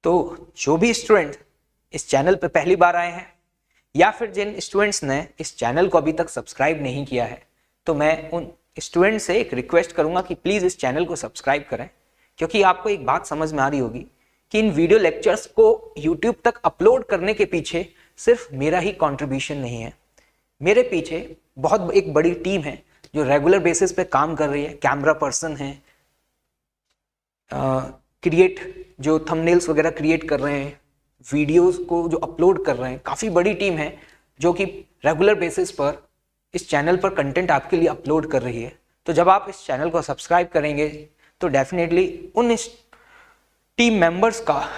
तो जो भी स्टूडेंट इस चैनल पर पहली बार आए हैं या फिर जिन स्टूडेंट्स ने इस चैनल को अभी तक सब्सक्राइब नहीं किया है, तो मैं उन स्टूडेंट से एक रिक्वेस्ट करूंगा कि प्लीज़ इस चैनल को सब्सक्राइब करें, क्योंकि आपको एक बात समझ में आ रही होगी कि इन वीडियो लेक्चर्स को यूट्यूब तक अपलोड करने के पीछे सिर्फ मेरा ही कंट्रीब्यूशन नहीं है। मेरे पीछे बहुत एक बड़ी टीम है जो रेगुलर बेसिस पे काम कर रही है। कैमरा पर्सन है, जो थंबनेल्स वगैरह क्रिएट कर रहे हैं, वीडियोस को जो अपलोड कर रहे हैं, काफ़ी बड़ी टीम है जो कि रेगुलर बेसिस पर इस चैनल पर कंटेंट आपके लिए अपलोड कर रही है। तो जब आप इस चैनल को सब्सक्राइब करेंगे तो डेफिनेटली उन इस टीम मेंबर्स का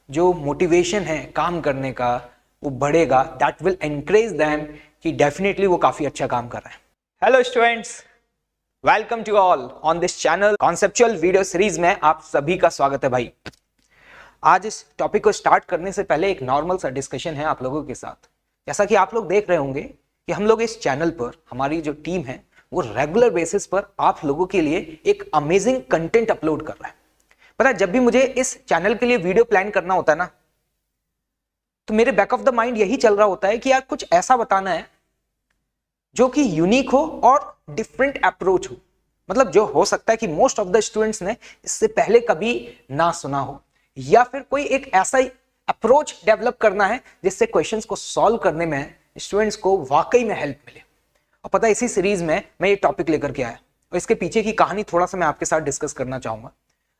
जो मोटिवेशन है काम करने का वो बढ़ेगा। दैट विल एनकरेज देम कि डेफिनेटली वो काफ़ी अच्छा काम कर रहे हैं। Hello students, welcome to all on this channel. Conceptual video series में आप सभी का स्वागत है भाई। आज इस टॉपिक को स्टार्ट करने से पहले एक नॉर्मल सा डिस्कशन है आप लोगों के साथ। जैसा कि आप लोग देख रहे होंगे कि हम लोग इस चैनल पर, हमारी जो टीम है वो रेगुलर बेसिस पर आप लोगों के लिए एक अमेजिंग कंटेंट अपलोड कर रहा है। पता है, जब भी मुझे इस चैनल के लिए वीडियो प्लान करना होता है ना, तो मेरे बैक ऑफ द माइंड यही चल रहा होता है कि यार कुछ ऐसा बताना है जो कि यूनिक हो और डिफरेंट अप्रोच हो। मतलब जो हो सकता है कि मोस्ट ऑफ द स्टूडेंट्स ने इससे पहले कभी ना सुना हो, या फिर कोई एक ऐसा ही अप्रोच डेवलप करना है जिससे क्वेश्चंस को सॉल्व करने में स्टूडेंट्स को वाकई में हेल्प मिले। और पता है, इसी सीरीज में मैं ये टॉपिक लेकर के आया और इसके पीछे की कहानी थोड़ा सा मैं आपके साथ डिस्कस करना चाहूंगा।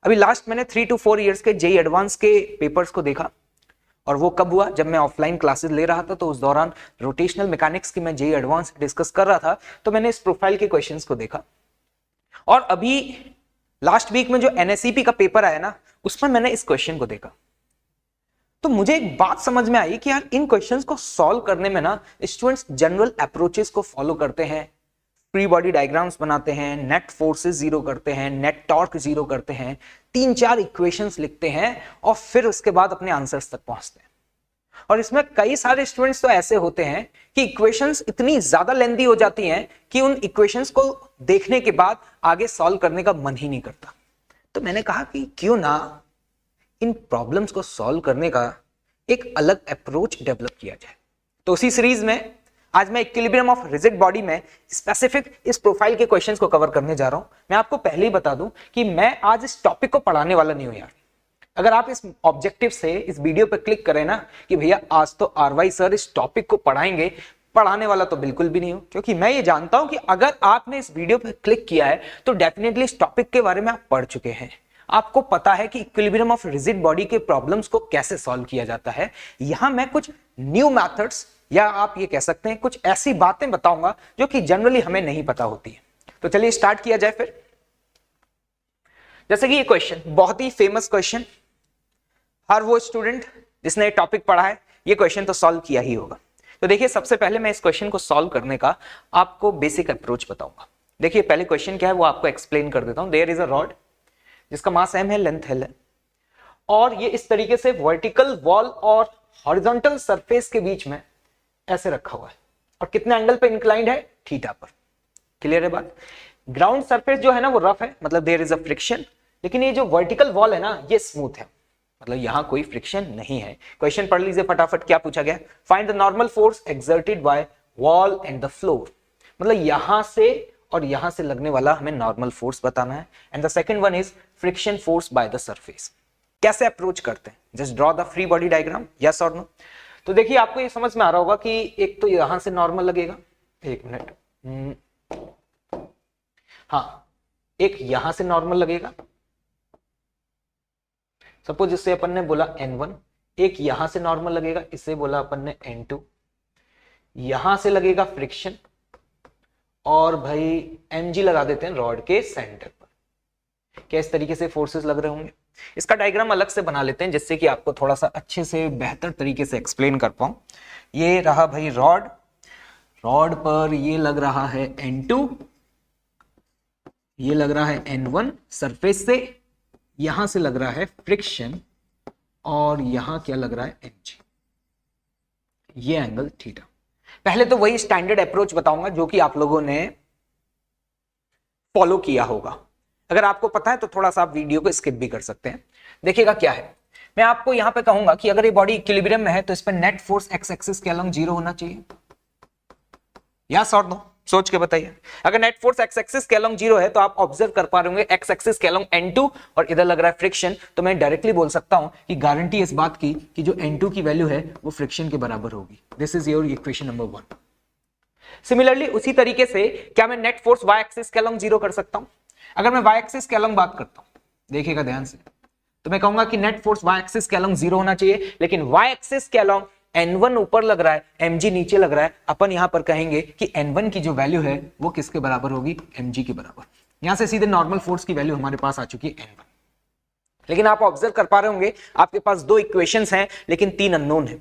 अभी लास्ट मैंने 3 to 4 इयर्स के जेईई एडवांस के पेपर्स को देखा, और वो कब हुआ, जब मैं ऑफलाइन क्लासेस ले रहा था। तो उस दौरान रोटेशनल मैकेनिक्स की मैं जेईई एडवांस डिस्कस कर रहा था, तो मैंने इस प्रोफाइल के क्वेश्चंस को देखा। और अभी लास्ट वीक में जो एनएसईपी का पेपर आया ना, उसमें मैंने इस क्वेश्चन को देखा। तो मुझे एक बात समझ में आई कि यार इन क्वेश्चंस को सॉल्व करने में ना स्टूडेंट्स जनरल अप्रोचेस को फॉलो करते हैं, फ्री बॉडी डायग्राम्स बनाते हैं, नेट फोर्सेस जीरो करते हैं, नेट टॉर्क जीरो करते हैं, 3-4 इक्वेशंस लिखते हैं और फिर उसके बाद अपने आंसर्स तक पहुंचते हैं। और इसमें कई सारे स्टूडेंट्स तो ऐसे होते हैं कि इक्वेशंस इतनी ज्यादा लेंथी हो जाती हैं कि उन इक्वेशंस को देखने के बाद आगे सॉल्व करने का मन ही नहीं करता। तो मैंने कहा कि क्यों ना इन प्रॉब्लम्स को सॉल्व करने का एक अलग अप्रोच डेवलप किया जाए। तो उसी सीरीज में आज मैं इक्विलिब्रियम ऑफ रिजिड बॉडी में स्पेसिफिक इस प्रोफाइल के क्वेश्चंस को कवर करने जा रहा हूं। मैं आपको पहले ही बता दूं कि मैं आज इस टॉपिक को पढ़ाने वाला नहीं हूं यार। अगर आप इस ऑब्जेक्टिव से इस वीडियो पर क्लिक करें ना कि भैया आज तो आरवाई सर इस टॉपिक को पढ़ाएंगे, पढ़ाने वाला तो बिल्कुल भी नहीं हूं। क्योंकि मैं ये जानता हूं कि अगर आपने इस वीडियो पर क्लिक किया है तो डेफिनेटली इस टॉपिक के बारे में आप पढ़ चुके हैं। आपको पता है कि इक्विलिब्रियम ऑफ रिजिड बॉडी के प्रॉब्लम्स को कैसे सॉल्व किया जाता है। यहां मैं कुछ न्यू मेथड्स, या आप ये कह सकते हैं कुछ ऐसी बातें बताऊंगा जो कि जनरली हमें नहीं पता होती है। तो चलिए स्टार्ट किया जाए फिर। जैसे कि ये क्वेश्चन बहुत ही फेमस क्वेश्चन, हर वो स्टूडेंट जिसने ये टॉपिक पढ़ा है ये क्वेश्चन तो सॉल्व किया ही होगा। तो देखिए, सबसे पहले मैं इस क्वेश्चन को सॉल्व करने का आपको बेसिक अप्रोच बताऊंगा। देखिए, पहले क्वेश्चन क्या है वो आपको एक्सप्लेन कर देता हूं। देयर इज अ रॉड जिसका मास m है, लेंथ l है, और ये इस तरीके से वर्टिकल वॉल और हॉरिजॉन्टल सरफेस के बीच में ऐसे रखा हुआ है, और कितने एंगल पे इंक्लाइंड है, थीटा पर। क्लियर है बात। ग्राउंड सरफेस जो है ना वो रफ है, मतलब देयर इज अ फ्रिक्शन, लेकिन ये जो वर्टिकल वॉल है ना ये स्मूथ है, मतलब यहां कोई फ्रिक्शन नहीं है। क्वेश्चन पढ़ लीजिए फटाफट, क्या पूछा गया, find the normal force exerted by wall and the floor. मतलब यहां से और यहां से लगने वाला हमें नॉर्मल फोर्स बताना है। And the second one is friction force by the surface. कैसे अप्रोच करते हैं, just draw the free body diagram, yes और नो। तो देखिए, आपको ये समझ में आ रहा होगा कि एक तो यहां से नॉर्मल लगेगा, एक मिनट, हाँ, एक यहां से नॉर्मल लगेगा, सपोज इससे अपन ने बोला n1, एक यहां से नॉर्मल लगेगा, इससे बोला अपन ने n2, यहां से लगेगा फ्रिक्शन, और भाई mg लगा देते हैं रॉड के सेंटर पर। क्या इस तरीके से फोर्सेस लग रहे होंगे। इसका डायग्राम अलग से बना लेते हैं जिससे कि आपको थोड़ा सा अच्छे से बेहतर तरीके से एक्सप्लेन कर पाऊं। ये रहा भाई रॉड, रॉड पर ये लग रहा है n2, ये लग रहा है n1 सरफेस से, यहां से लग रहा है फ्रिक्शन, और यहां क्या लग रहा है mg, ये एंगल थीटा। पहले तो वही स्टैंडर्ड अप्रोच बताऊंगा जो कि आप लोगों ने फॉलो किया होगा। अगर आपको पता है तो थोड़ा सा आप वीडियो को स्किप भी कर सकते हैं। देखिएगा क्या है, मैं आपको यहां पे कहूंगा कि अगर ये बॉडी इक्विलिब्रियम में है तो इस पर नेट फोर्स एक्स एक्सिस के अलोंग 0 होना चाहिए। यस और नो, सोच के बताइए। अगर नेट फोर्स एक्स एक्सिस के अलोंग 0 है तो आप ऑब्जर्व कर पा रहे होंगे एक्स एक्सिस के अलोंग N2 और इधर लग रहा है फ्रिक्शन, तो मैं डायरेक्टली बोल सकता हूं कि गारंटी इस बात की कि जो N2 की वैल्यू है वो फ्रिक्शन के बराबर होगी। This is your equation number 1। Similarly उसी तरीके से क्या मैं नेट फोर्स y एक्सिस के अलोंग 0 कर सकता हूं? अगर मैं y एक्सिस के अलोंग बात करता हूं, देखिएगा ध्यान से, तो मैं कहूंगा कि नेट फोर्स y एक्सिस के अलोंग 0 होना चाहिए, लेकिन y एक्सिस के अलोंग N1 ऊपर लग रहा है, mg नीचे लग रहा है। अपन यहां पर कहेंगे कि N1 की जो वैल्यू है वो किसके बराबर होगी? mg के बराबर। यहां से सीधे नॉर्मल फोर्स की वैल्यू हमारे पास आ चुकी है N1। लेकिन आप ऑब्जर्व कर पा रहे होंगे आपके पास 2 इक्वेशंस हैं लेकिन 3 अननोन है।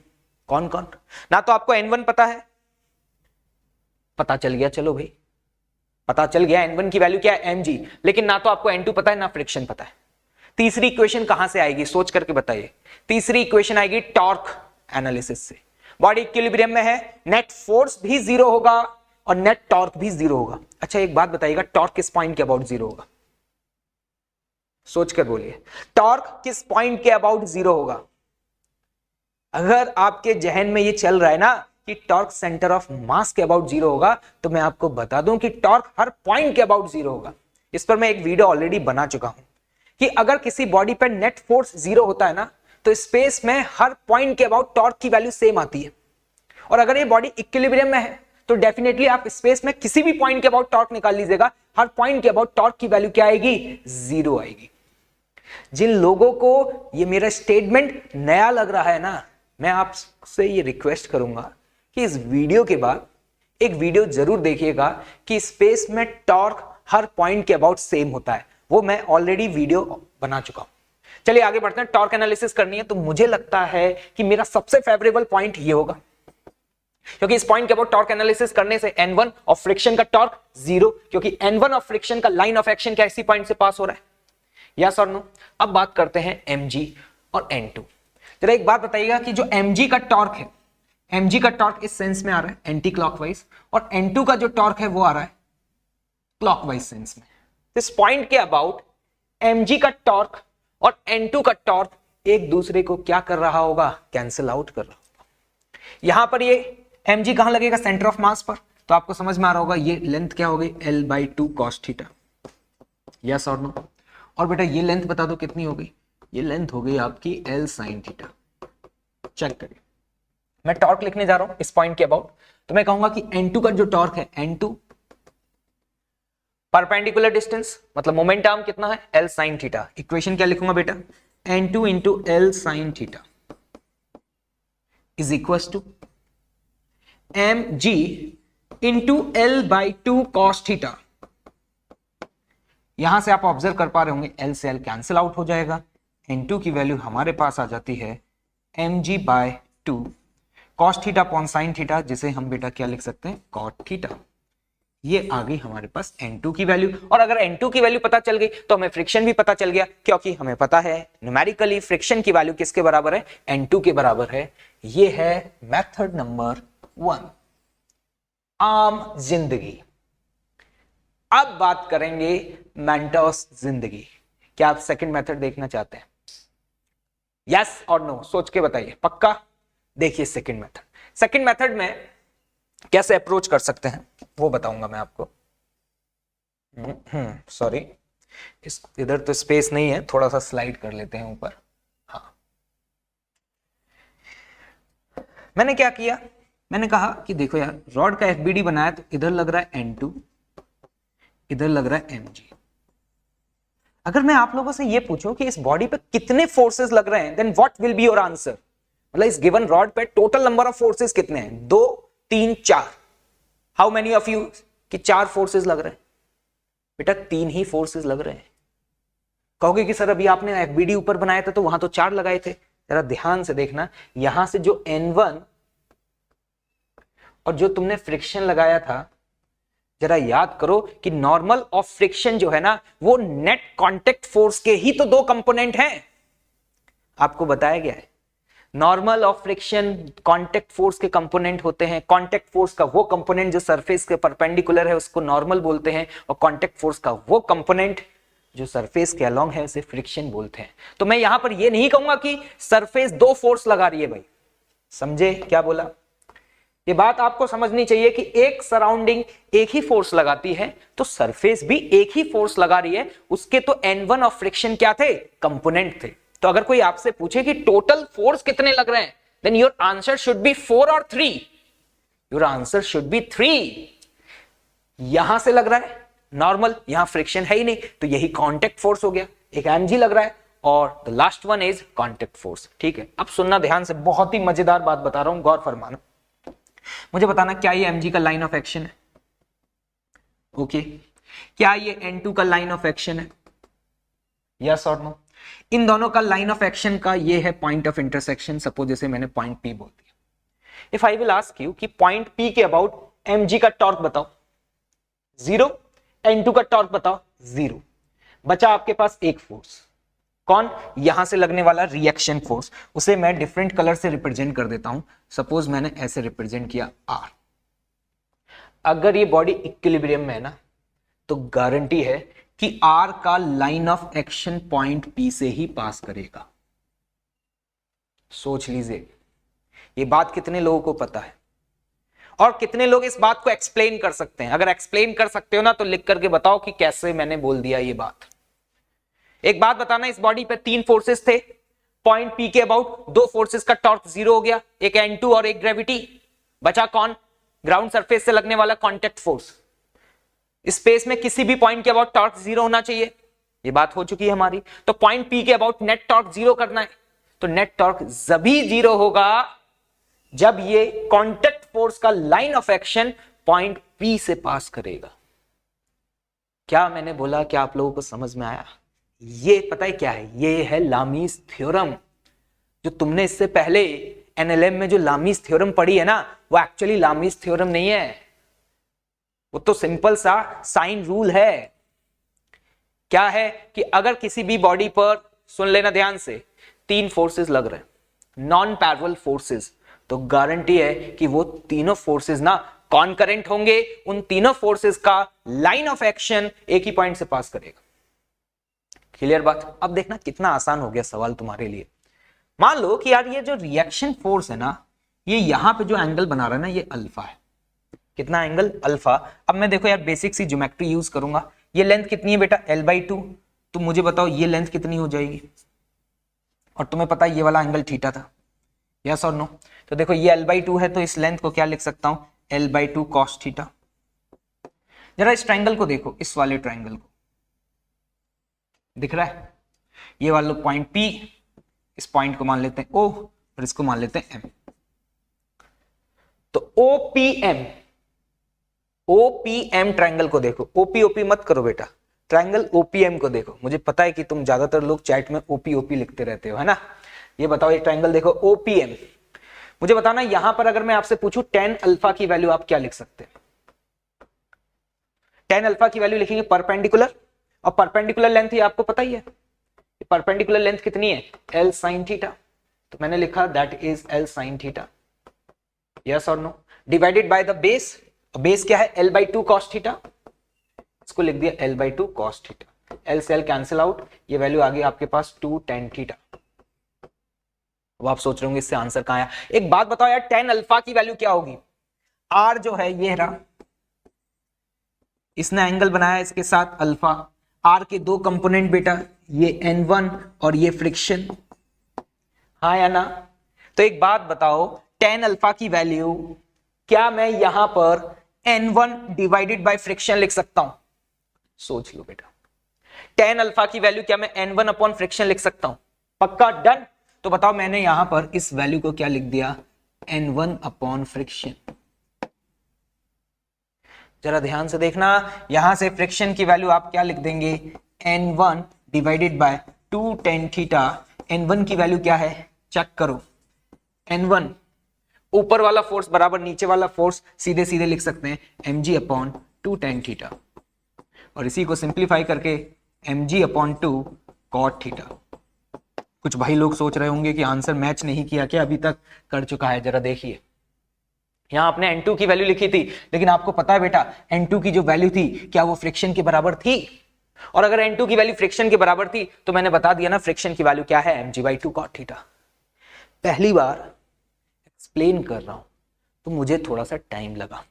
कौन कौन? ना तो आपको N1 पता है, पता चल गया, चलो भाई पता चल गया N1 की वैल्यू क्या है? mg। लेकिन ना तो आपको N2 पता है ना फ्रिक्शन पता है। तीसरी इक्वेशन कहां से आएगी? सोच करके बताइए। तीसरी इक्वेशन आएगी टॉर्क एनालिसिस से। बॉडी इक्विलिब्रियम में है, नेट फोर्स भी 0 होगा और नेट टॉर्क भी 0 होगा। अच्छा एक बात बताइएगा, टॉर्क किस पॉइंट के अबाउट 0 होगा? सोचकर बोलिए, टॉर्क किस पॉइंट के अबाउट 0 होगा? अगर आपके जहन में ये चल रहा है ना कि टॉर्क सेंटर ऑफ मास के अबाउट 0 होगा, तो मैं आपको बता दूं कि टॉर्क हर पॉइंट के अबाउट 0 होगा। इस पर मैं एक वीडियो ऑलरेडी बना चुका हूं कि अगर किसी बॉडी पर नेट फोर्स 0 होता है ना, तो स्पेस में हर पॉइंट के अबाउट टॉर्क की वैल्यू सेम आती है। और अगर ये बॉडी इक्विलिब्रियम में है तो डेफिनेटली आप स्पेस में किसी भी पॉइंट के अबाउट टॉर्क निकाल लीजिएगा, हर पॉइंट के अबाउट टॉर्क की वैल्यू क्या आएगी? 0 आएगी। जिन लोगों को ये मेरा स्टेटमेंट नया लग रहा है ना, मैं आपसे ये रिक्वेस्ट करूंगा कि इस वीडियो के बाद एक वीडियो जरूर देखिएगा कि स्पेस में टॉर्क हर पॉइंट के अबाउट सेम होता है। वो मैं ऑलरेडी वीडियो बना चुका हूं। चलिए आगे बढ़ते हैं। टॉर्क एनालिसिस करनी है तो मुझे लगता है कि मेरा सबसे फेवरेबल पॉइंट ये होगा, क्योंकि इस पॉइंट के अबाउट टॉर्क एनालिसिस करने से N1 ऑफ फ्रिक्शन का टॉर्क 0, क्योंकि N1 ऑफ फ्रिक्शन का लाइन ऑफ एक्शन क्या इसी पॉइंट से पास हो रहा है। यस और नो? अब बात करते हैं mg और N2। जरा एक बात बताइएगा कि जो mg का टॉर्क है, mg का टॉर्क इस सेंस में आ रहा है एंटी क्लॉकवाइज, और N2 का जो टॉर्क है वो आ रहा है क्लॉकवाइज सेंस में। इस पॉइंट के अबाउट mg का टॉर्क और N2 का टॉर्क एक दूसरे को क्या कर रहा होगा? कैंसिल आउट कर रहा होगा। यहां पर ये mg कहां लगेगा? सेंटर ऑफ मास पर। तो आपको समझ में आ रहा होगा ये लेंथ क्या हो गई? L/2 cos theta. यस और नो? और बेटा ये लेंथ बता दो कितनी हो गई? ये लेंथ हो गई आपकी L sin थीटा। चेक करिए, मैं टॉर्क लिखने जा रहा हूं इस पॉइंट के अबाउट, तो मैं कहूंगा कि N2 का जो टॉर्क है, N2 परपेंडिकुलर डिस्टेंस मतलब मोमेंट आर्म कितना है? L sin theta. इक्वेशन क्या लिखूंगा बेटा? N2 into L sin theta is equal to mg into L/2 cos theta. यहां से आप ऑब्जर्व कर पा रहे होंगे L से L कैंसिल आउट हो जाएगा। N2 की वैल्यू हमारे पास आ जाती है mg/2 cos theta upon sin theta, जिसे हम बेटा क्या लिख सकते हैं? cot theta. ये आ गई हमारे पास N2 की वैल्यू। और अगर N2 की वैल्यू पता चल गई तो हमें फ्रिक्शन भी पता चल गया, क्योंकि हमें पता है न्यूमेरिकली फ्रिक्शन की वैल्यू किसके बराबर है? N2 के बराबर है। ये है मेथड नंबर 1, आम जिंदगी। अब बात करेंगे मेंटोस जिंदगी। क्या आप सेकंड मेथड देखना चाहते हैं? यस और नो? सोच के बताइए। पक्का? देखिए सेकंड मेथड। सेकंड मेथड में कैसे अप्रोच कर सकते हैं वो बताऊंगा मैं आपको। सॉरी, इस इधर तो स्पेस नहीं है, थोड़ा सा स्लाइड कर लेते हैं ऊपर। हाँ, मैंने क्या किया? मैंने कहा कि देखो यार, रॉड का FBD बनाया तो इधर लग रहा है N2, इधर लग रहा है mg। अगर मैं आप लोगों से ये पूछूं कि इस बॉडी पे कितने फोर्सेस लग रहे हैं, then what will be your answer? मतलब इस गिवन रॉड पे टोटल नंबर ऑफ फोर्सेस कितने हैं? 2, 3, 4। हाउ मेनी ऑफ यू कि 4 फोर्सेस लग रहे हैं? बेटा 3 ही फोर्सेस लग रहे हैं। कहोगे कि सर अभी आपने FBD ऊपर बनाया था तो वहां तो 4 लगाए थे। जरा ध्यान से देखना, यहां से जो N1 और जो तुमने फ्रिक्शन लगाया था, जरा याद करो कि नॉर्मल ऑफ फ्रिक्शन जो है ना, वो नेट कांटेक्ट फोर्स के ही तो 2 कंपोनेंट हैं। आपको बताया गया है normal of friction contact force के कंपोनेंट होते हैं। कांटेक्ट फोर्स का वो कंपोनेंट जो सरफेस के परपेंडिकुलर है उसको नॉर्मल बोलते हैं, और कांटेक्ट फोर्स का वो कंपोनेंट जो सरफेस के अलोंग है उसे फ्रिक्शन बोलते हैं। तो मैं यहां पर ये नहीं कहूंगा कि सरफेस दो फोर्स लगा रही है भाई, समझे क्या बोला? ये बात आपको समझनी चाहिए कि एक सराउंडिंग एक ही फोर्स लगाती है तो सरफेस भी एक ही फोर्स लगा रही है। उसके तो N1 ऑफ फ्रिक्शन क्या थे? कंपोनेंट थे। तो अगर कोई आपसे पूछे कि टोटल फोर्स कितने लग रहे हैं, then your answer should be 4 और 3। Your answer should be 3। यहां से लग रहा है नॉर्मल, यहां फ्रिक्शन है ही नहीं, तो यही कांटेक्ट फोर्स हो गया, एक mg लग रहा है, और the last one is contact force. ठीक है, अब सुनना ध्यान से, बहुत ही मजेदार बात बता रहा हूं, गौर फरमाना। मुझे बताना क्या ये mg का लाइन ऑफ एक्शन है? ओके, क्या ये N2 का लाइन ऑफ एक्शन है? यस और नो? इन दोनों का लाइन ऑफ एक्शन का ये है पॉइंट ऑफ इंटरसेक्शन। सपोज जैसे मैंने पॉइंट P बोल दिया, if I will ask you कि पॉइंट P के अबाउट mg का टॉर्क बताओ, 0, N2 का टॉर्क बताओ, 0। बचा आपके पास एक फोर्स, कौन? यहां से लगने वाला रिएक्शन फोर्स। उसे मैं डिफरेंट कलर से रिप्रेजेंट कर देता हूं। सपोज मैंने ऐसे रिप्रेजेंट किया R। अगर ये बॉडी इक्विलिब्रियम में है ना, तो गारंटी है कि R का line of action point P से ही पास करेगा। सोच लीजिए, ये बात कितने लोगों को पता है और कितने लोग इस बात को एक्सप्लेन कर सकते हैं? अगर एक्सप्लेन कर सकते हो ना तो लिख करके बताओ कि कैसे मैंने बोल दिया ये बात। एक बात बताना, इस बॉडी पे 3 फोर्सेस थे, पॉइंट P के अबाउट 2 फोर्सेस का टॉर्क 0 हो गया, एक N2 और एक ग्रेविटी। बचा कौन? ग्राउंड सरफेस से लगने वाला कांटेक्ट फोर्स। स्पेस में किसी भी पॉइंट के अबाउट टॉर्क 0 होना चाहिए, ये बात हो चुकी है हमारी। तो पॉइंट P के अबाउट नेट टॉर्क 0 करना है, तो नेट टॉर्क जभी 0 होगा जब ये कांटेक्ट फोर्स का line of action point P से पास करेगा। क्या मैंने बोला? क्या आप लोगों को समझ में आया? ये पता है क्या है? ये है लामीज थ्योरम। जो तुमने इससे पहले एनएलएम में जो लामीज थ्योरम पढ़ी है ना, वो एक्चुअली लामीज थ्योरम नहीं है, वो तो सिंपल सा साइन रूल है। क्या है कि अगर किसी भी बॉडी पर, सुन लेना ध्यान से, 3 फोर्सेस लग रहे हैं, नॉन पैरेलल फोर्सेस, तो गारंटी है कि वो तीनों फोर्सेस ना कॉन्करेंट होंगे। उन तीनों फोर्सेस का लाइन ऑफ एक्शन एक ही पॉइंट से पास करेगा। क्लियर बात? अब देखना कितना आसान हो गया सवाल तुम्हारे लिए। मान लो कि यार ये जो रिएक्शन फोर्स है ना, ये यहां पे जो एंगल बना रहा है ना, ये अल्फा है। कितना एंगल? अल्फा। अब मैं देखो यार बेसिक सी ज्योमेट्री यूज करूंगा। ये लेंथ कितनी है बेटा? L/2। तो मुझे बताओ ये लेंथ कितनी हो जाएगी? और तुम्हें पता है ये वाला एंगल थीटा था, यस और नो? तो देखो ये L/2 है, तो इस लेंथ को क्या लिख सकता हूं? L/2 cos theta. जरा इस ट्राइंगल को देखो, इस वाले ट्राइंगल को, दिख रहा है? ये वाला पॉइंट P, इस पॉइंट को मान लेते हैं O और इसको मान लेते हैं M। तो OPM ट्राइंगल को देखो। OP मत करो बेटा, ट्राइंगल OPM को देखो। मुझे पता है कि तुम ज्यादातर लोग चैट में OP लिखते रहते हो, है ना? ये बताओ, ये ट्राइंगल देखो OPM। मुझे बताना यहां पर अगर मैं आपसे पूछूं tan अल्फा की वैल्यू आप क्या लिख सकते हैं? tan अल्फा की वैल्यू लिखेंगे परपेंडिकुलर, और परपेंडिकुलर लेंथ ही आपको पता ही है, परपेंडिकुलर लेंथ कितनी है? L sin theta. तो मैंने लिखा that is L sin theta, yes और no? Divided by the base, base क्या है? L/2 cos theta. इसको लिख दिया L/2 cos थीटा। L से L कैंसिल आउट, ये वैल्यू आ गई आपके पास 2 tan थीटा। अब आप सोच रहे होंगे इससे आंसर कहां आया? एक बात बताओ यार, tan अल्फा की वैल्यू क्या होगी? R जो है ये रहा, इसने एंगल बनाया इसके साथ अल्फा। R के 2 कंपोनेंट बेटा, ये N1 और ये फ्रिक्शन, हाँ या ना? तो एक बात बताओ, tan अल्फा की वैल्यू क्या मैं यहां पर N1 डिवाइडेड बाय फ्रिक्शन लिख सकता हूं? सोच लो बेटा, tan अल्फा की वैल्यू क्या मैं N1 अपॉन फ्रिक्शन लिख सकता हूं? पक्का? डन? तो बताओ मैंने यहां पर इस वैल्यू को क्या लिख दिया? N1 upon friction. जरा ध्यान से देखना, यहां से फ्रिक्शन की वैल्यू आप क्या लिख देंगे? N1 divided by 2 tan theta. N1 की वैल्यू क्या है? चेक करो, N1 ऊपर वाला फोर्स बराबर नीचे वाला फोर्स, सीधे सीधे लिख सकते हैं mg अपॉन 2 tan थीटा, और इसी को सिंप्लीफाई करके mg अपॉन 2 cot थीटा। कुछ भाई लोग सोच रहे होंगे कि आंसर मैच नहीं किया क्या? अभी तक कर चुका है। जरा देखिए, यहां आपने N2 की वैल्यू लिखी थी, लेकिन आपको पता है बेटा N2 की जो वैल्यू थी क्या वो फ्रिक्शन के बराबर थी? और अगर n2 की वैल्यू फ्रिक्शन के बराबर थी तो मैंने बता दिया ना फ्रिक्शन की वैल्यू क्या है, mg/2 cot थीटा। पहली बार एक्सप्लेन कर रहा हूं तो मुझे थोड़ा सा टाइम लगा,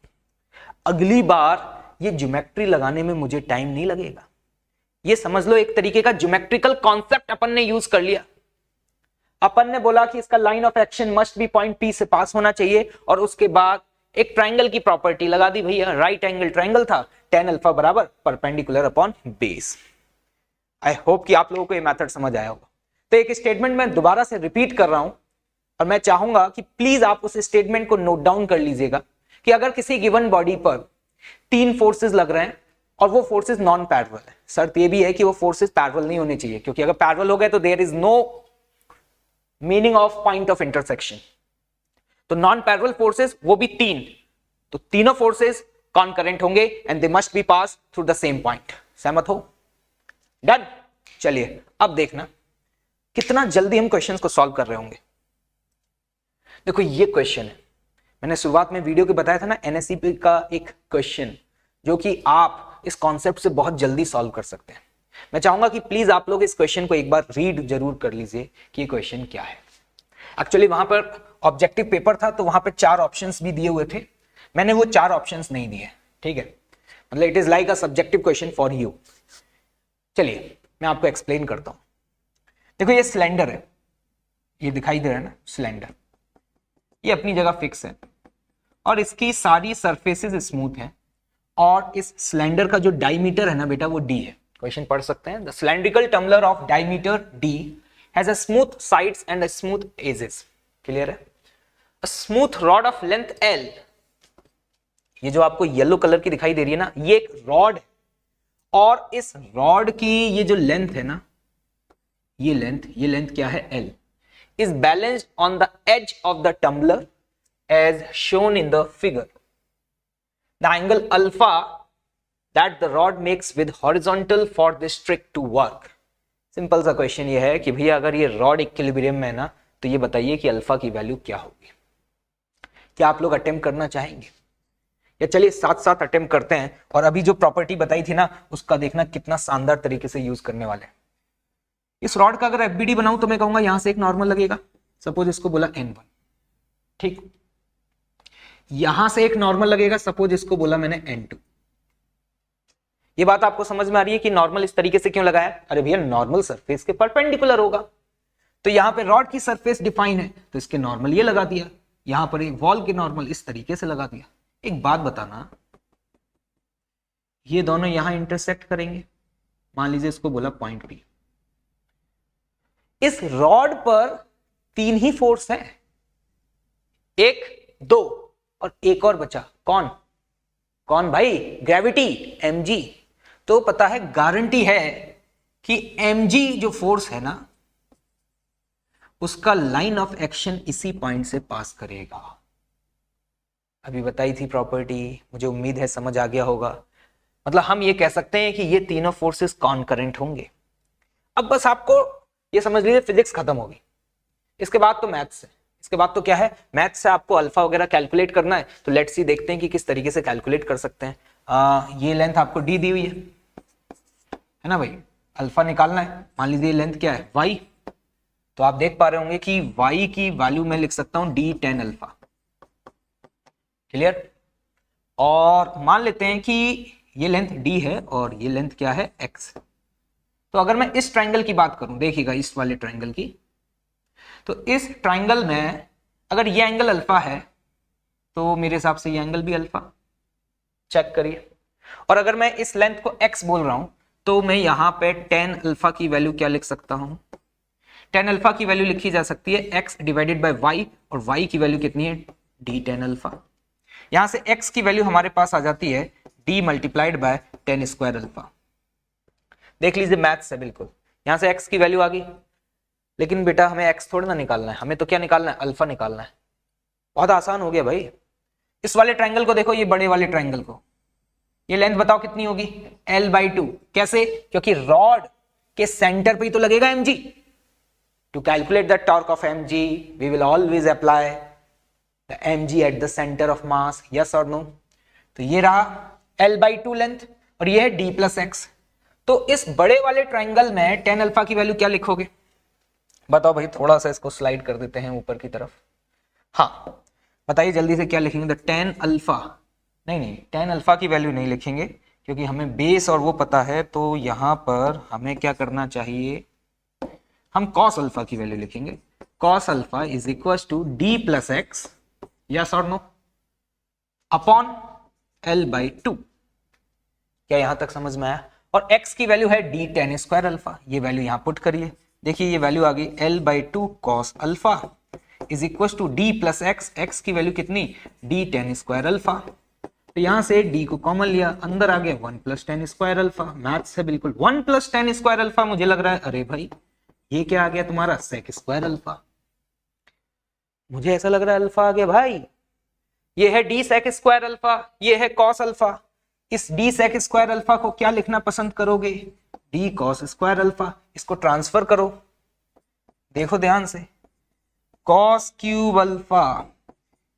अगली बार ये ज्योमेट्री लगाने में मुझे टाइम नहीं लगेगा। ये समझ लो एक तरीके का ज्योमेट्रिकल कॉन्सेप्ट अपन ने यूज कर लिया। अपन ने बोला कि इसका line of action must be point P से पास होना चाहिए, और उसके बाद एक ट्राइंगल की प्रॉपर्टी लगा दी भैया, राइट एंगल ट्राइंगल था, tan अल्फा बराबर perpendicular upon base. I hope कि आप लोगों को ये मेथड समझ आया होगा। तो एक स्टेटमेंट मैं दोबारा से रिपीट कर रहा हूं, और मैं चाहूंगा कि प्लीज आप उस स्टेटमेंट को नोट डाउन कर लीजिएगा कि अगर किसी गिवन बॉडी पर 3 फोर्सेस लग रहे हैं और वो फोर्सेस नॉन पैरेलल है, शर्त ये भी है कि वो फोर्सेस पैरेलल नहीं होने चाहिए, क्योंकि अगर पैरेलल हो गए तो there is no meaning of point of intersection. तो नॉन पैरेलल फोर्सेस वो भी 3, तो तीनों फोर्सेस कॉनकरेंट होंगे and they must be pass through the same point. सहमत हो? डन। चलिए अब देखना कितना जल्दी हम क्वेश्चंस को सॉल्व कर रहे होंगे। देखो ये क्वेश्चन है, मैंने शुरुआत में वीडियो के बताया था ना, एनएससीपी का एक क्वेश्चन जो कि आप इस कॉन्सेप्ट से बहुत जल्दी सॉल्व कर सकते हैं। मैं चाहूंगा कि प्लीज आप लोग इस क्वेश्चन को एक बार रीड जरूर कर लीजिए कि ये क्वेश्चन क्या है। एक्चुअली वहां पर ऑब्जेक्टिव पेपर था तो वहां पर 4 ऑप्शंस भी दिए हुए थे, मैंने वो 4 ऑप्शंस नहीं दिए, ठीक है, मतलब it is like a subjective question for you. चलिए मैं आपको एक्सप्लेन करता हूं। देखो ये सिलेंडर है, ये दिखाई दे रहा है ना सिलेंडर, ये अपनी जगह फिक्स है और इसकी सारी सरफेसेस स्मूथ हैं, और इस सिलेंडर का जो डायमीटर है ना बेटा वो d है। क्वेश्चन पढ़ सकते हैं, the cylindrical tumbler of diameter d has a smooth sides and a smooth edges. Clear है? A smooth rod of length l, ये जो आपको येलो कलर की दिखाई दे रही है ना, ये एक रॉड है, और इस रॉड की ये जो लेंथ है ना, ये लेंथ क्या है l, is balanced on the edge of the tumbler as shown in the figure. The angle alpha that the rod makes with horizontal for this trick to work. Simple सा question ये है कि भैया अगर ये rod equilibrium में है ना तो ये बताइए कि अल्फा की वैल्यू क्या होगी। क्या आप लोग अटेम्प्ट करना चाहेंगे? या चलिए साथ साथ अटेम्प्ट करते हैं, और अभी जो प्रॉपर्टी बताई थी ना उसका देखना कितना शानदार तरीके से यूज करने वाले हैं। इस रॉड का अगर एफबीडी बनाऊं तो मैं कहूंगा यहां से एक नॉर्मल लगेगा, सपोज इसको बोला n1, ठीक, यहां से एक नॉर्मल लगेगा, सपोज इसको बोला मैंने n2। ये बात आपको समझ में आ रही है कि नॉर्मल इस तरीके से क्यों लगाया? अरे भैया नॉर्मल सरफेस के परपेंडिकुलर होगा, तो यहां पे रॉड की सरफेस डिफाइन है तो इसके नॉर्मल ये लगा दिया, यहां पर एक वॉल के नॉर्मल इस तरीके से लगा दिया। एक बात बताना, ये दोनों यहां इंटरसेक्ट करेंगे, मान लीजिए इसको बोला पॉइंट P, इस रॉड पर 3 ही फोर्स है, 1, 2 और एक और बचा, कौन भाई? Gravity, mg। तो पता है, गारंटी है कि mg जो फोर्स है ना उसका लाइन ऑफ एक्शन इसी पॉइंट से पास करेगा। अभी बताई थी प्रॉपर्टी, मुझे उम्मीद है समझ आ गया होगा। मतलब हम ये कह सकते हैं कि ये तीनों फोर्सेस कॉन्करेंट होंगे। अब बस आपको ये समझ लीजिए फिजिक्स खत्म होगी, इसके बाद तो मैथ्स है। इसके बाद तो क्या है? मैथ्स से आपको अल्फा वगैरह कैलकुलेट करना है, तो लेट्स सी देखते हैं कि किस तरीके से कैलकुलेट कर सकते हैं। ये लेंथ आपको डी दी हुई है ना भाई, अल्फा निकालना है, मान लीजिए लेंथ क्या है y, तो आप देख पा रहे होंगे कि y की वैल्यू मैं लिख सकता हूं d tan अल्फा। क्लियर? और मान लेते हैं कि ये लेंथ d है और ये लेंथ क्या है x। तो अगर मैं इस ट्राइंगल की बात करूं, देखिएगा इस वाले ट्राइंगल की, तो इस ट्राइंगल में अगर ये एंगल अल्फा है तो मेरे हिसाब से ये एंगल भी अल्फा, चेक करिए। और अगर मैं इस लेंथ को x बोल रहा हूं तो मैं यहां पे tan अल्फा की वैल्यू क्या लिख सकता हूं? tan अल्फा की वैल्यू लिखी जा सकती है x डिवाइडेड बाय y, और y की वैल्यू कितनी है? d tan alpha. यहां से x की वैल्यू हमारे पास आ जाती है d multiplied by tan square alpha. देख लीजिए मैथ से बिल्कुल, यहां से x की वैल्यू आ गई, लेकिन बेटा हमें x थोड़ा ना निकालना है, हमें तो क्या निकालना है? अल्फा निकालना है। बहुत आसान हो गया भाई। इस वाले ट्राइंगल को देखो, ये बड़े वाले ट्राइंगल को, ये लेंथ बताओ कितनी होगी? l/2। कैसे? क्योंकि रॉड के सेंटर पे ही तो लगेगा mg। To calculate the torque of mg we will always apply the mg at the centre of mass, yes और नो? तो ये रहा l/2 लेंथ और ये है d + x। तो इस बड़े वाले ट्राइंगल में tan अल्फा की वैल्यू क्या लिखोगे? बताओ भाई, थोड़ा सा इसको स्लाइड कर देते हैं ऊपर की तरफ। हाँ बताइए जल्दी से, क्या लिखेंगे? तो tan अल्फा, नहीं tan अल्फा की वैल्यू नहीं लिखेंगे क्योंकि हमें बेस और वो पता है, तो यहां पर हमें क्या करना चाहिए, हम cos अल्फा की वैल्यू लिखेंगे। cos alpha is equal to D plus X, yes और नो, अपॉन L/2। क्या यहां तक समझ में आया? और x की वैल्यू है d tan स्क्वायर अल्फा, ये वैल्यू यहां पुट करिए, देखिए ये वैल्यू आ गई L/2 cos alpha is equal to d plus X, X की वैल्यू कितनी, d tan स्क्वायर अल्फा। तो यहां से d को कॉमन लिया, अंदर आ गया 1 plus tan square alpha, maths है बिल्कुल। 1 प्लस tan स्क्वायर अल्फा, मुझे लग रहा है अरे भाई ये क्या आ गया तुम्हारा, sec स्क्वायर अल्फा। मुझे ऐसा लग रहा है अल्फा आ गया भाई, ये है d sec स्क्वायर अल्फा, ये है cos अल्फा। इस d sec स्क्वायर अल्फा को क्या लिखना पसंद करोगे, d cos स्क्वायर अल्फा। इसको ट्रांसफर करो, देखो ध्यान से, cos cube alpha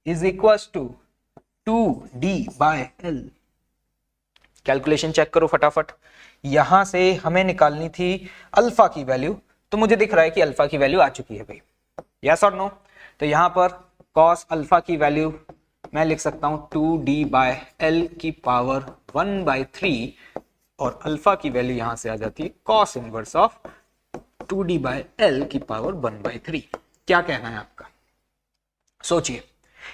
is equal to 2d/L। Calculation check करो फटाफट, यहां से हमें निकालनी थी अल्फा की वैल्यू, तो मुझे दिख रहा है कि अल्फा की वैल्यू आ चुकी है भाई, यस और नो। तो यहां पर cos अल्फा की वैल्यू मैं लिख सकता हूं 2d/L की पावर 1/3, और अल्फा की वैल्यू यहां से आ जाती है cos इनवर्स ऑफ 2d/L की पावर 1/3। क्या कहना है आपका? सोचिए,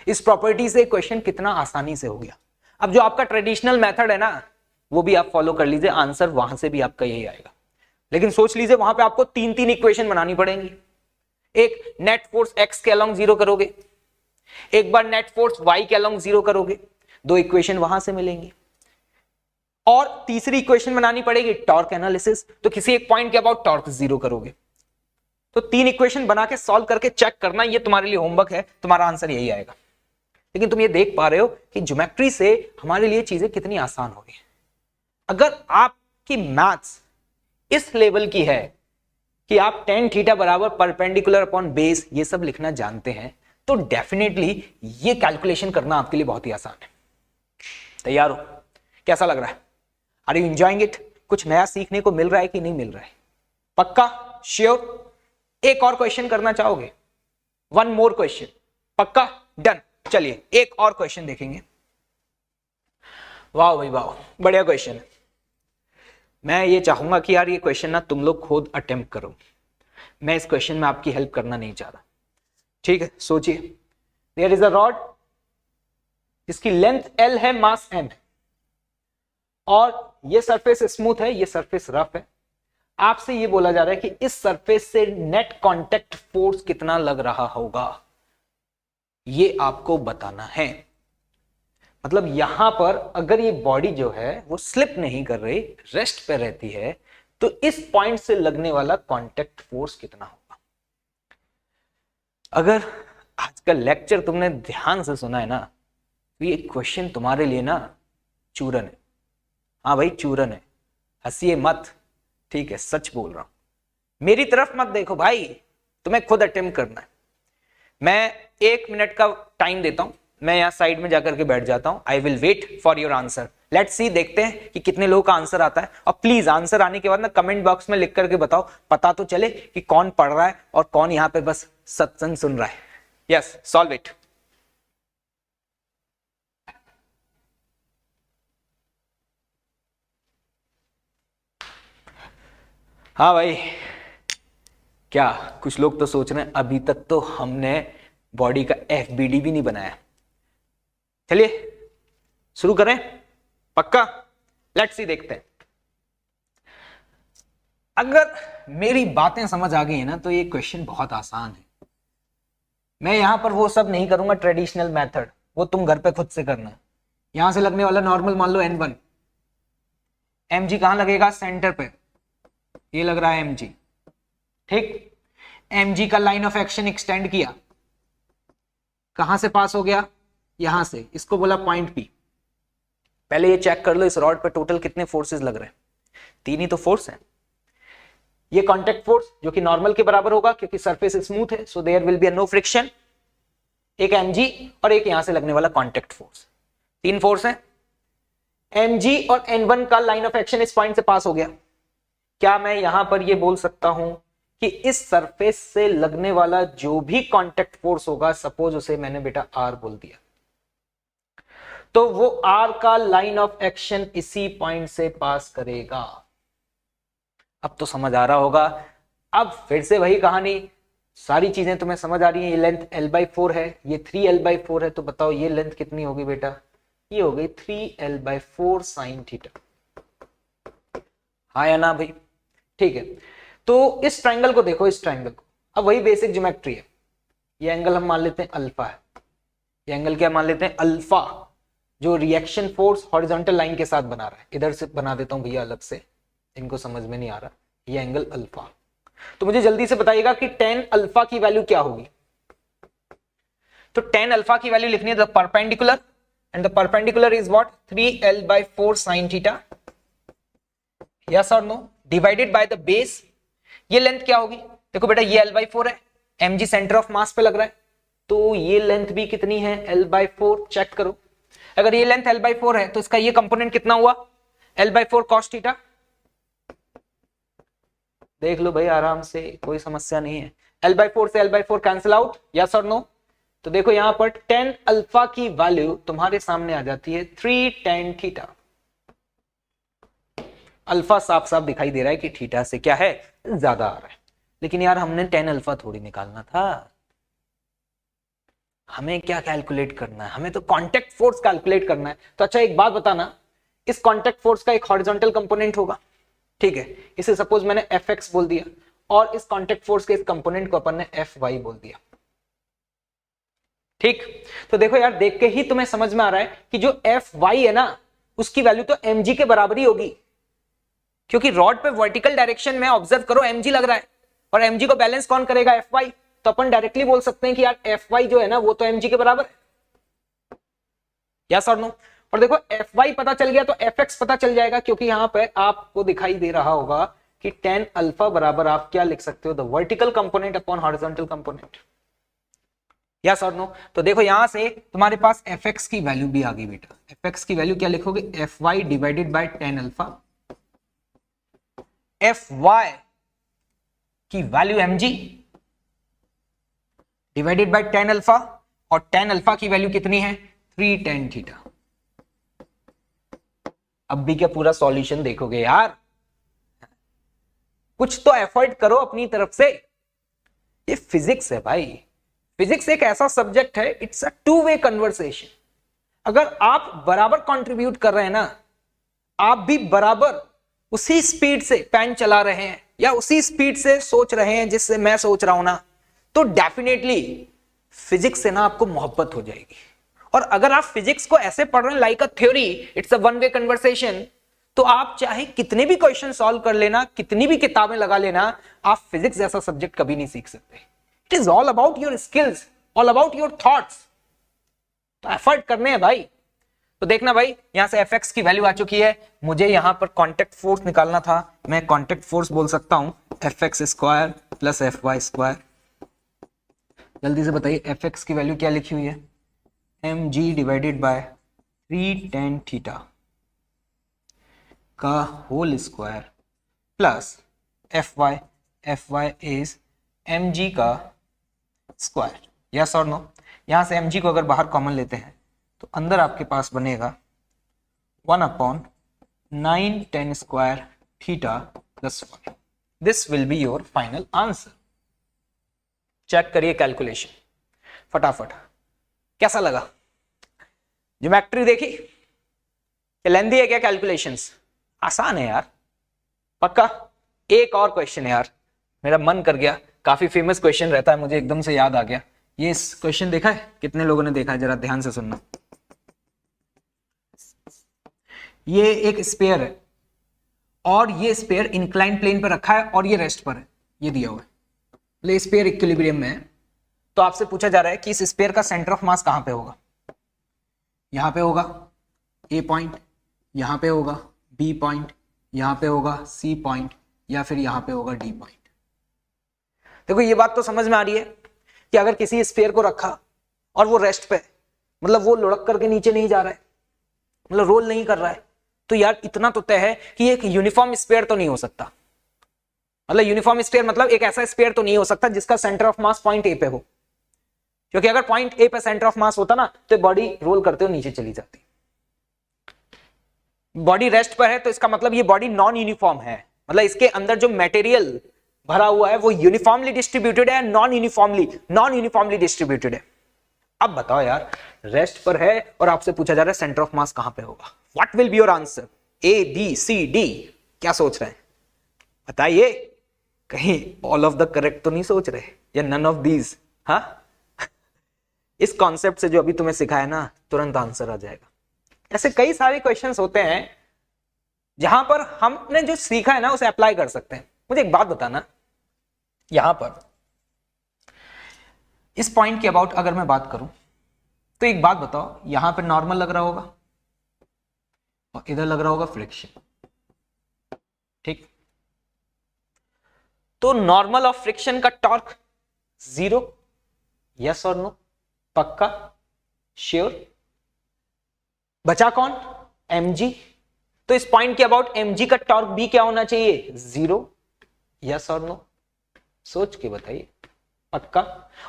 इस प्रॉपर्टी से क्वेश्चन कितना आसानी से हो गया। अब जो आपका ट्रेडिशनल मेथड है ना, वो भी आप फॉलो कर लीजिए, आंसर वहां से भी आपका यही आएगा। लेकिन सोच लीजिए वहां पे आपको 3 इक्वेशन बनानी पड़ेंगी। एक नेट फोर्स x के अलोंग 0 करोगे, एक बार नेट फोर्स y के अलोंग 0 करोगे, 2 इक्वेशन वहां से मिलेंगी, और तीसरी इक्वेशन बनानी पड़ेगी टॉर्क एनालिसिस, तो किसी एक पॉइंट के अबाउट टॉर्क 0 करोगे। तो 3 इक्वेशन बना के सॉल्व करके चेक करना, ये तुम्हारे लिए होमवर्क है, तुम्हारा आंसर यही आएगा। लेकिन तुम ये देख पा रहे हो कि ज्योमेट्री से हमारे लिए चीजें कितनी आसान हो गई। अगर आपकी मैथ्स इस लेवल की है कि आप tan थीटा बराबर परपेंडिकुलर अपॉन बेस ये सब लिखना जानते हैं, तो डेफिनेटली ये कैलकुलेशन करना आपके लिए बहुत ही आसान है। तैयार हो? कैसा लग रहा है? Are you enjoying it? कुछ नया सीखने को मिल रहा है कि नहीं मिल रहा है? पक्का? श्योर? एक और क्वेश्चन करना चाहोगे? 1 मोर क्वेश्चन? पक्का? डन। चलिए एक और क्वेश्चन देखेंगे। वाह भाई वाह, बढ़िया क्वेश्चन है। मैं ये चाहूंगा कि यार ये क्वेश्चन ना तुम लोग खुद अटेम्प्ट करो, मैं इस क्वेश्चन में आपकी हेल्प करना नहीं चाह रहा। ठीक है, सोचिए, देयर इज अ रॉड जिसकी लेंथ L है, मास M है, और ये सरफेस स्मूथ है, ये सरफेस रफ है। आपसे ये बोला जा रहा है कि इस सरफेस से नेट कांटेक्ट फोर्स कितना लग रहा होगा, ये आपको बताना है। मतलब यहां पर अगर ये बॉडी जो है वो स्लिप नहीं कर रही, रेस्ट पे रहती है, तो इस पॉइंट से लगने वाला कांटेक्ट फोर्स कितना होगा। अगर आज का लेक्चर तुमने ध्यान से सुना है ना, तो ये क्वेश्चन तुम्हारे लिए ना चूरन है। हाँ भाई चूरन है, हंसिए मत, ठीक है, सच बोल रहा हूं। मेरी तरफ मत देखो भाई, तुम्हें खुद अटेम्प्ट करना है। मैं 1 मिनट का टाइम देता हूं, मैं यहां साइड में जाकर के बैठ जाता हूं। I will wait for your answer. Let's see, देखते हैं कि कितने लोगों का आंसर आता है। और प्लीज आंसर आने के बाद ना कमेंट बॉक्स में लिख करके बताओ, पता तो चले कि कौन पढ़ रहा है और कौन यहां पे बस सत्संग सुन रहा है। Yes, solve it. हाँ भाई, क्या कुछ लोग तो सोच रहे हैं अभी तक तो हमने बॉडी का FBD भी नहीं बनाया। चलिए शुरू करें, पक्का? लेट्स सी, देखते हैं। अगर मेरी बातें समझ आ गई है ना, तो ये क्वेश्चन बहुत आसान है। मैं यहां पर वो सब नहीं करूंगा ट्रेडिशनल मेथड, वो तुम घर पे खुद से करना है। यहां से लगने वाला नॉर्मल मान लो N1, mg कहां लगेगा? सेंटर पे, ये लग रहा है mg, ठीक। mg का लाइन ऑफ एक्शन एक्सटेंड किया, कहां से पास हो गया? यहां से, इसको बोला पॉइंट P। पहले ये चेक कर लो इस रॉड पे टोटल कितने फोर्सेस लग रहे हैं। 3 ही तो फोर्स है। ये कॉन्टेक्ट फोर्स जो कि नॉर्मल के बराबर होगा क्योंकि सरफेस स्मूथ है, so there will be no friction. एक mg और एक यहां से लगने वाला कॉन्टेक्ट फोर्स, 3 फोर्स है। mg और N1 का लाइन ऑफ एक्शन इस पॉइंट से पास हो गया, क्या मैं यहां पर ये बोल सकता हूं कि इस सरफेस से लगने वाला जो भी कांटेक्ट फोर्स होगा, सपोज उसे मैंने बेटा आर बोल दिया, तो वो आर का लाइन ऑफ एक्शन इसी पॉइंट से पास करेगा। अब तो समझ आ रहा होगा। अब फिर से वही कहानी, सारी चीजें तुम्हें समझ आ रही हैं। ये लेंथ l/4 है, ये 3l/4 है, तो बताओ ये लेंथ कितनी होगी बेटा? ये हो गई 3l/4 sin थीटा। हाँ या ना भाई? ठीक है, तो इस ट्राइंगल को देखो, इस ट्राइंगल को। अब वही बेसिक ज्योमेट्री है। ये एंगल हम मान लेते हैं अल्फा है, ये एंगल क्या मान लेते हैं? अल्फा, जो रिएक्शन फोर्स हॉरिजॉन्टल लाइन के साथ बना रहा है। इधर से बना देता हूं भैया अलग से, इनको समझ में नहीं आ रहा। ये एंगल अल्फा, तो मुझे जल्दी से बताइएगा कि tan अल्फा की वैल्यू क्या होगी? तो tan अल्फा की वैल्यू लिखनी है the perpendicular, and the perpendicular is what? 3l/4 sin theta, yes और no, divided by the base. ये लेंथ क्या होगी? देखो बेटा ये l/4 है, mg सेंटर ऑफ मास पे लग रहा है, तो ये लेंथ भी कितनी है? l/4। चेक करो, अगर ये लेंथ l/4 है तो इसका ये कंपोनेंट कितना हुआ? l/4 cos theta. देख लो भाई आराम से, कोई समस्या नहीं है। l/4 से l/4 कैंसिल आउट, यस और नो? तो देखो यहां पर tan अल्फा की वैल्यू तुम्हारे सामने आ जाती है 3 tan थीटा। अल्फा साफ साफ दिखाई दे रहा है कि थीटा से क्या है? ज्यादा आ रहा है। लेकिन यार हमने tan अल्फा थोड़ी निकालना था, हमें क्या कैलकुलेट करना है? हमें तो कांटेक्ट फोर्स कैलकुलेट करना है। तो अच्छा एक बात बताना, इस कांटेक्ट फोर्स का एक हॉरिजॉन्टल कंपोनेंट होगा, ठीक है? इसे सपोज मैंने Fx बोल दिया, और इस कांटेक्ट फोर्स के इस कंपोनेंट को अपन ने Fy बोल दिया, ठीक? तो देखो यार, देख के ही तुम्हें समझ में आ रहा है कि जो Fy है ना, उसकी वैल्यू तो mg के बराबर ही होगी, क्योंकि रॉड पे वर्टिकल डायरेक्शन में ऑब्जर्व करो mg लग रहा है, और mg को बैलेंस कौन करेगा? Fy। तो अपन डायरेक्टली बोल सकते हैं कि यार Fy जो है ना वो तो mg के बराबर है, यस और नो? और देखो Fy पता चल गया तो Fx पता चल जाएगा, क्योंकि यहां पे आपको दिखाई दे रहा होगा कि tan अल्फा बराबर आप क्या लिख सकते हो? The vertical component upon horizontal component, yes और नो? तो देखो यहां से तुम्हारे पास Fx की वैल्यू भी आ गई बेटा। Fx की वैल्यू क्या लिखोगे? Fy divided by tan alpha. Fy की value mg divided bye tan alpha, और tan अल्फा की वैल्यू कितनी है? 3 tan थीटा। अब भी क्या पूरा सॉल्यूशन देखोगे यार? कुछ तो एफर्ट करो अपनी तरफ से। ये फिजिक्स है भाई, फिजिक्स एक ऐसा सब्जेक्ट है, it's a two way conversation. अगर आप बराबर कंट्रीब्यूट कर रहे हैं ना, आप भी बराबर उसी स्पीड से पेन चला रहे हैं या उसी स्पीड से सोच रहे हैं जिससे मैं सोच रहा हूं ना, तो डेफिनेटली फिजिक्स से ना आपको मोहब्बत हो जाएगी। और अगर आप फिजिक्स को ऐसे पढ़ रहे हैं like a theory, it's a one way conversation, तो आप चाहे कितने भी क्वेश्चन सॉल्व कर लेना, कितनी भी किताबें लगा लेना, आप फिजिक्स जैसा सब्जेक्ट कभी नहीं सीख सकते। It is all about your skills, all about your thoughts. तो एफर्ट करने हैं भाई। तो देखना भाई, यहां से Fx की वैल्यू आ चुकी है, मुझे यहां पर कांटेक्ट फोर्स निकालना था। मैं कांटेक्ट फोर्स बोल सकता हूं Fx square plus Fy square. जल्दी से बताइए Fx की वैल्यू क्या लिखी हुई है? mg divided by 3 tan theta का whole square plus Fy is mg का स्क्वायर, यस और नो? यहां से mg को अगर बाहर कॉमन लेते हैं तो अंदर आपके पास बनेगा 1/9 tan square theta plus 1। This will be your final answer. Check करिए कैलकुलेशन फटाफट, कैसा लगा? ज्योमेट्री देखी? लेंदी है क्या कैलकुलेशंस? आसान है यार, पक्का। एक और क्वेश्चन है यार, मेरा मन कर गया, काफी फेमस क्वेश्चन रहता है, मुझे एकदम से याद आ गया। ये क्वेश्चन देखा है? कितने लोगों ने देखा है? जरा ध्यान से सुनना। ये एक स्पेयर है, और ये स्पेयर इंक्लाइन प्लेन पर रखा है, और ये रेस्ट पर है, ये दिया हुआ है। मतलब स्पेयर इक्विलिब्रियम में है। तो आपसे पूछा जा रहा है कि इस स्पेयर का सेंटर ऑफ मास कहां पे होगा? यहां पे होगा ए पॉइंट, यहां पे होगा बी पॉइंट, यहां पे होगा सी पॉइंट, या फिर यहां पे होगा डी पॉइंट। देखो ये बात तो समझ में आ रही है कि अगर किसी स्फीयर को रखा और वो रेस्ट पे, मतलब वो लुढ़क करके नीचे नहीं जा रहा है, मतलब रोल नहीं कर रहा है, तो यार इतना तो तय है कि एक यूनिफॉर्म स्फीयर तो नहीं हो सकता। मतलब यूनिफॉर्म स्फीयर मतलब एक ऐसा स्फीयर तो नहीं हो सकता जिसका centre of mass point A पे हो, क्योंकि अगर पॉइंट ए पे सेंटर ऑफ मास होता ना तो बॉडी रोल करते हुए नीचे चली जाती। बॉडी रेस्ट पर है तो इसका मतलब ये बॉडी नॉन यूनिफॉर्म है, मतलब इसके अंदर जो मटेरियल भरा हुआ है वो यूनिफॉर्मली डिस्ट्रीब्यूटेड है, नॉन यूनिफॉर्मली डिस्ट्रीब्यूटेड है। अब बताओ यार, रेस्ट पर है और आपसे पूछा जा रहा है सेंटर ऑफ मास कहां पे होगा, what will be your answer? A B C D, क्या सोच रहे हैं बताइए? कहीं ऑल ऑफ द करेक्ट तो नहीं सोच रहे या नन ऑफ दीज? हाँ इस कॉन्सेप्ट से जो अभी तुम्हें सिखाया ना तुरंत आंसर आ जाएगा। ऐसे कई सारे क्वेश्चंस होते हैं जहां पर हमने जो सीखा है ना उसे अप्लाई कर सकते हैं। मुझे एक बात बताना, यहां पर इस पॉइंट के अबाउट अगर मैं बात करूं तो एक बात बताओ, यहां पर नॉर्मल लग रहा होगा और इधर लग रहा होगा फ्रिक्शन, ठीक? तो नॉर्मल ऑफ फ्रिक्शन का टॉर्क 0, यस और नो? पक्का? श्योर? बचा कौन? mg। तो इस पॉइंट के अबाउट mg का टॉर्क भी क्या होना चाहिए? 0, यस और नो? सोच के बताइए, पक्का?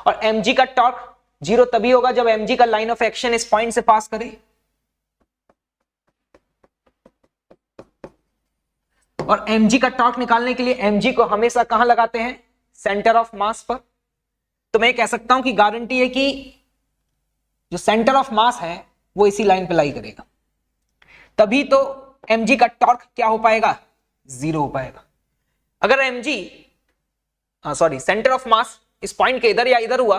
और mg का टॉर्क 0 तभी होगा जब mg का लाइन ऑफ एक्शन इस पॉइंट से पास करे, और mg का टॉर्क निकालने के लिए mg को हमेशा कहां लगाते हैं? सेंटर ऑफ मास पर। तो मैं कह सकता हूं कि गारंटी है कि जो सेंटर ऑफ मास है वो इसी लाइन पे लाई करेगा, तभी तो mg का टॉर्क क्या हो पाएगा? 0 हो पाएगा। अगर सेंटर ऑफ मास इस पॉइंट के इधर या इधर हुआ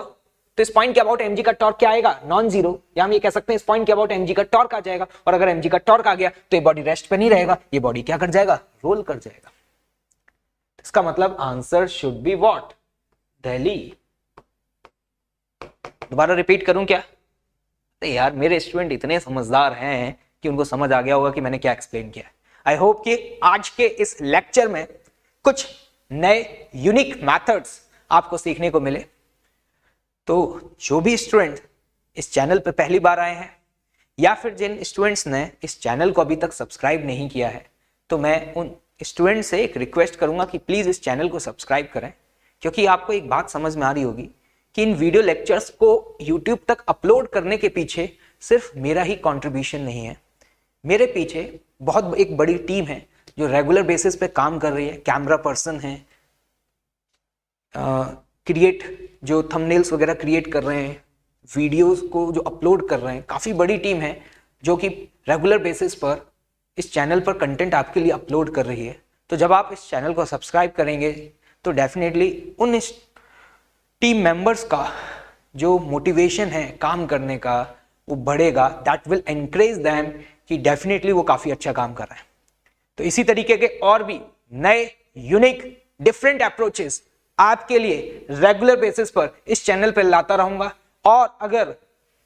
तो इस पॉइंट के अबाउट mg का टॉर्क क्या आएगा? नॉन जीरो, या हम ये कह सकते हैं इस पॉइंट के अबाउट mg का टॉर्क आ जाएगा। और अगर mg का टॉर्क आ गया तो ये बॉडी रेस्ट पे नहीं रहेगा, ये बॉडी क्या कर जाएगा? रोल कर जाएगा। इसका मतलब answer should be what? Delhi. दोबारा रिपीट करूं क्या? तो यार मेरे स्टूडेंट इतने समझदार हैं कि उनको समझ आ गया होगा कि मैंने क्या एक्सप्लेन किया। आई होप कि आज के इस लेक्चर में कुछ नए यूनिक मेथड्स आपको सीखने को मिले। तो जो भी स्टूडेंट इस चैनल पर पहली बार आए हैं या फिर जिन स्टूडेंट्स ने इस चैनल को अभी तक सब्सक्राइब नहीं किया है, तो मैं उन स्टूडेंट से एक रिक्वेस्ट करूंगा कि प्लीज इस चैनल को सब्सक्राइब करें, क्योंकि आपको एक बात समझ में आ रही होगी कि इन वीडियो लेक्चर्स को YouTube तक अपलोड करने के पीछे सिर्फ मेरा ही कंट्रीब्यूशन नहीं है। मेरे पीछे बहुत एक बड़ी टीम है जो रेगुलर बेसिस पे काम कर रही है। कैमरा पर्सन है, जो थंबनेल्स वगैरह क्रिएट कर रहे हैं, वीडियोस को जो अपलोड कर रहे हैं, काफ़ी बड़ी टीम है जो कि रेगुलर बेसिस पर इस चैनल पर कंटेंट आपके लिए अपलोड कर रही है। तो जब आप इस चैनल को सब्सक्राइब करेंगे तो डेफिनेटली उन टीम मेंबर्स का जो मोटिवेशन है काम करने का वो बढ़ेगा। दैट विल एनकरेज देम कि डेफिनेटली वो काफ़ी अच्छा काम कर रहे हैं। तो इसी तरीके के और भी नए यूनिक डिफरेंट अप्रोचेस आपके लिए रेगुलर बेसिस पर इस चैनल पर लाता रहूंगा। और अगर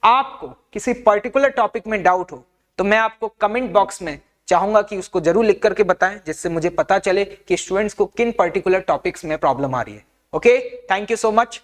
आपको किसी पर्टिकुलर टॉपिक में डाउट हो तो मैं आपको कमेंट बॉक्स में चाहूंगा कि उसको जरूर लिख करके बताएं, जिससे मुझे पता चले कि स्टूडेंट्स को किन पर्टिकुलर टॉपिक्स में प्रॉब्लम आ रही है। Okay, thank you so much.